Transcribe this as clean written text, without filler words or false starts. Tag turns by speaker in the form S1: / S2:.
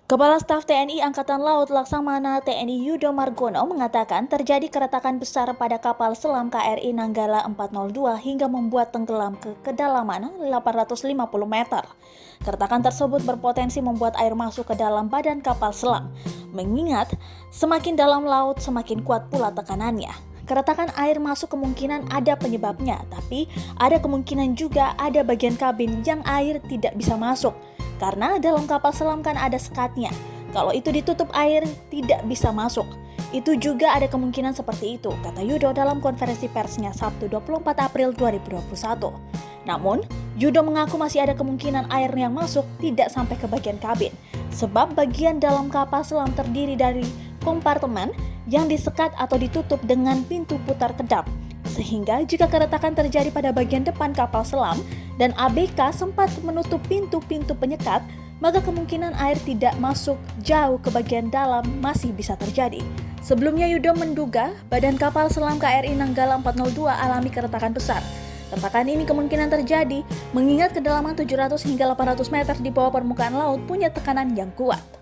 S1: Kepala Staf TNI Angkatan Laut Laksamana TNI Yudo Margono mengatakan terjadi keretakan besar pada kapal selam KRI Nanggala 402 hingga membuat tenggelam ke kedalaman 850 meter. Keretakan tersebut berpotensi membuat air masuk ke dalam badan kapal selam. Mengingat semakin dalam laut semakin kuat pula tekanannya. Keretakan air masuk kemungkinan ada penyebabnya, tapi ada kemungkinan juga ada bagian kabin yang air tidak bisa masuk. Karena dalam kapal selam kan ada sekatnya. Kalau itu ditutup air tidak bisa masuk. Itu juga ada kemungkinan seperti itu, kata Yudo dalam konferensi persnya Sabtu 24 April 2021. Namun, Yudo mengaku masih ada kemungkinan air yang masuk tidak sampai ke bagian kabin. Sebab bagian dalam kapal selam terdiri dari kompartemen yang disekat atau ditutup dengan pintu putar kedap. Sehingga jika keretakan terjadi pada bagian depan kapal selam dan ABK sempat menutup pintu-pintu penyekat, maka kemungkinan air tidak masuk jauh ke bagian dalam masih bisa terjadi. Sebelumnya Yudo menduga badan kapal selam KRI Nanggala 402 alami keretakan besar. Keretakan ini kemungkinan terjadi mengingat kedalaman 700 hingga 800 meter di bawah permukaan laut punya tekanan yang kuat.